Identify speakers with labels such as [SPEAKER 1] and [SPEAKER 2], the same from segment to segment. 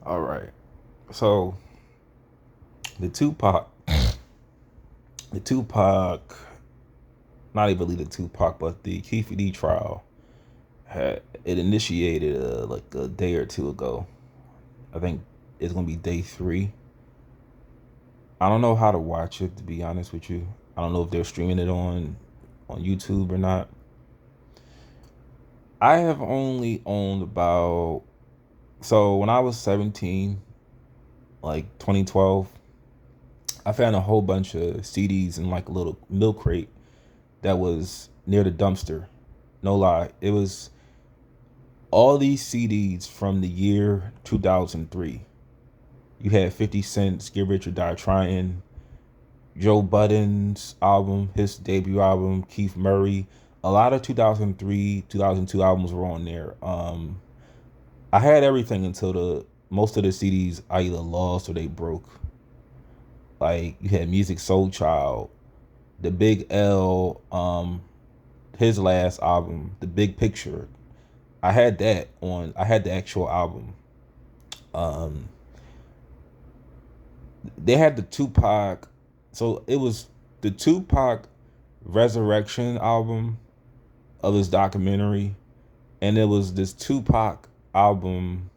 [SPEAKER 1] All right. So the Tupac, the Tupac, not even really the Tupac, but the Keefe D trial had it initiated like a day or two ago. I think it's gonna be day three. I don't know how to watch it, to be honest with you. I don't know if they're streaming it on YouTube or not. I have only owned about, so when I was 17, like 2012, I found a whole bunch of CDs in like a little milk crate that was near the dumpster. No lie. It was all these CDs from the year 2003. You had 50 Cent's Get Rich or Die Trying, Joe Budden's album, his debut album, Keith Murray. A lot of 2003, 2002 albums were on there. I had everything until the most of the CDs I either lost or they broke. Like you had Music Soul Child, the Big L, his last album, The Big Picture. I had that on. I had the actual album. Um, they had the Tupac, so it was the Tupac Resurrection album of his documentary, and it was this Tupac album.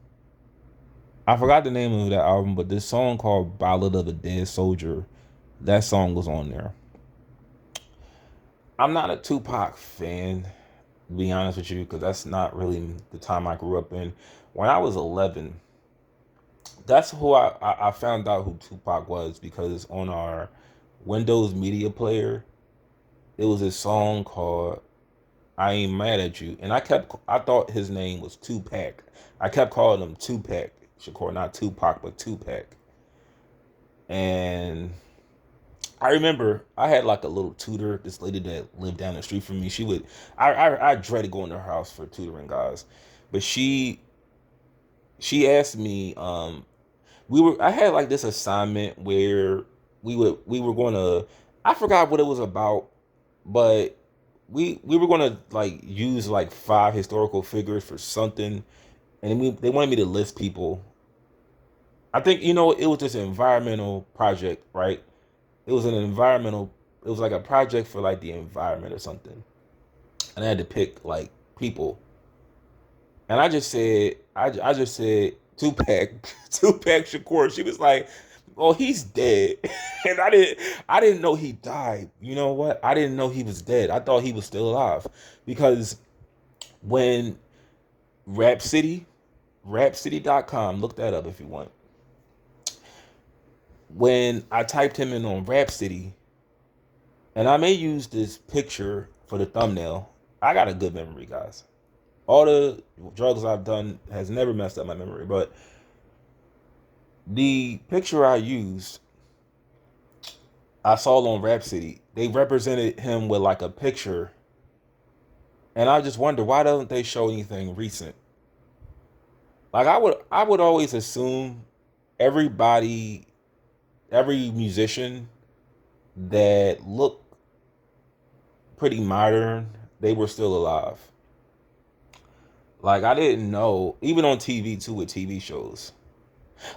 [SPEAKER 1] I forgot the name of that album, but this song called "Ballad of a Dead Soldier," that song was on there. I'm not a Tupac fan, to be honest with you, because that's not really the time I grew up in. When I was 11, that's who I found out who Tupac was because on our Windows Media Player, it was a song called "I Ain't Mad at You," and I thought his name was Tupac. I kept calling him Tupac Shakur, not Tupac, but Tupac. And I remember I had like a little tutor, this lady that lived down the street from me. She would, I dreaded going to her house for tutoring, guys, but she asked me, I had like this assignment where we were going to, I forgot what it was about, but we were going to like use like five historical figures for something, and they wanted me to list people. I think it was this environmental project, right? It was an environmental. It was like a project for like the environment or something, and I had to pick like people, and I just said Tupac, Tupac Shakur. She was like, "Oh, he's dead," and I didn't know he died. You know what? I didn't know he was dead. I thought he was still alive because when Rhapsody, Rhapsody.com, look that up if you want. When I typed him in on Rhapsody, and I may use this picture for the thumbnail. I got a good memory, guys. All the drugs I've done has never messed up my memory, but the picture I used, I saw on Rhapsody. They represented him with like a picture, and I just wonder why don't they show anything recent? Like I would always assume everybody, every musician that looked pretty modern, they were still alive. Like I didn't know, even on TV too with TV shows.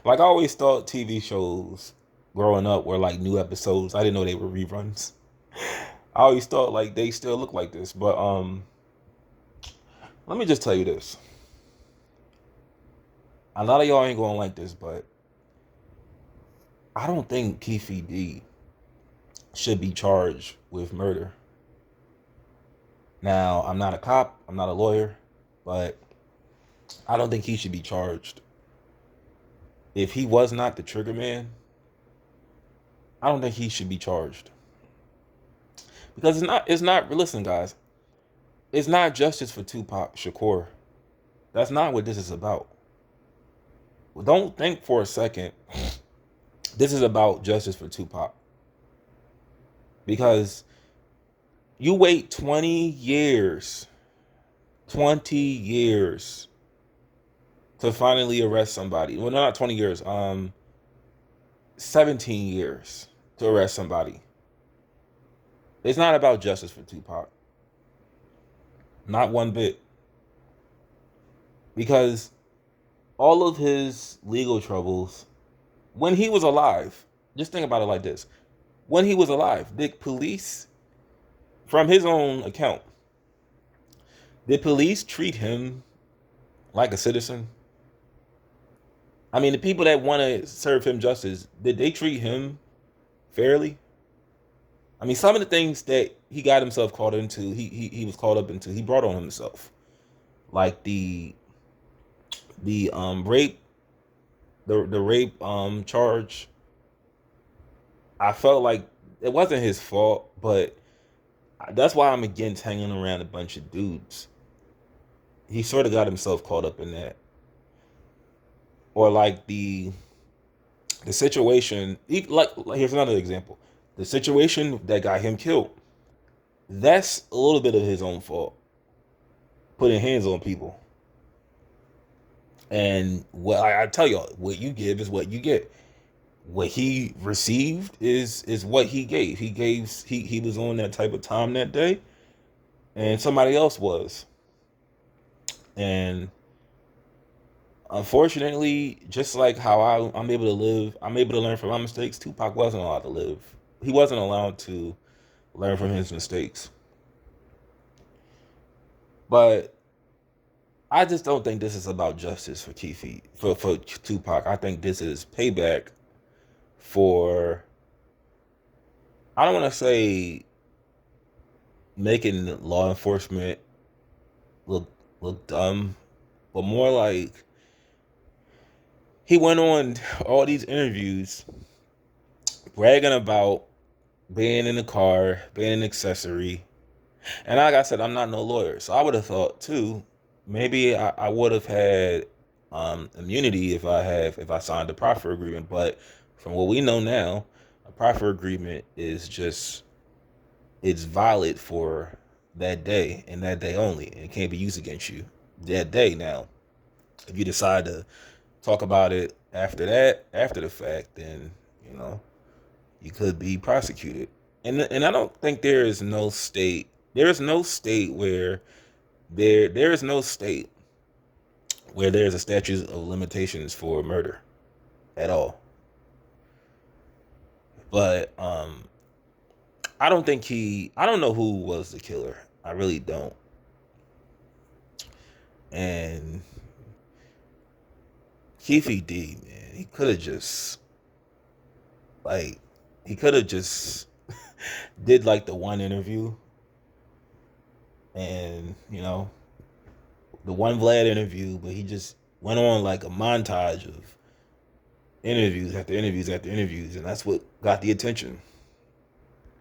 [SPEAKER 1] Like I always thought TV shows growing up were like new episodes. I didn't know they were reruns. I always thought like they still look like this. But let me just tell you this. A lot of y'all ain't gonna like this, but I don't think Keefe D should be charged with murder. Now, I'm not a cop, I'm not a lawyer, but I don't think he should be charged. If he was not the trigger man, I don't think he should be charged. Because it's not listen guys, it's not justice for Tupac Shakur. That's not what this is about. Don't think for a second this is about justice for Tupac. Because you wait 20 years, 20 years to finally arrest somebody. Well, no, not 20 years, 17 years to arrest somebody. It's not about justice for Tupac. Not one bit. Because all of his legal troubles when he was alive. Just think about it like this: when he was alive, did police, from his own account, did police treat him like a citizen? I mean, the people that want to serve him justice, did they treat him fairly? I mean, some of the things that he got himself caught into, he was caught up into, he brought on himself, like the rape, the rape charge. I felt like it wasn't his fault, but that's why I'm against hanging around a bunch of dudes. He sort of got himself caught up in that, or like the situation. Like here's another example: the situation that got him killed. That's a little bit of his own fault, putting hands on people. And what I tell y'all, what you give is what you get. What he received is what he gave. He was on that type of time that day, and somebody else was. And unfortunately, just like how I'm able to live, I'm able to learn from my mistakes. Tupac wasn't allowed to live. He wasn't allowed to learn from his mistakes. But I just don't think this is about justice for Keefe, for Tupac. I think this is payback for, I don't want to say making law enforcement look dumb, but more like he went on all these interviews bragging about being in the car, being an accessory. And like I said, I'm not no lawyer, so I would have thought too, maybe I would have had immunity if I signed a proffer agreement. But from what we know now, a proffer agreement is just, it's valid for that day and that day only, and it can't be used against you that day. Now, if you decide to talk about it after that, after the fact, then you know you could be prosecuted. And I don't think there is no state where there is no state where there's a statute of limitations for murder at all. But I don't know who was the killer. I really don't. And Keefe D, man, like he could have just did like the one interview, and the one Vlad interview, but he just went on like a montage of interviews after interviews after interviews, and that's what got the attention.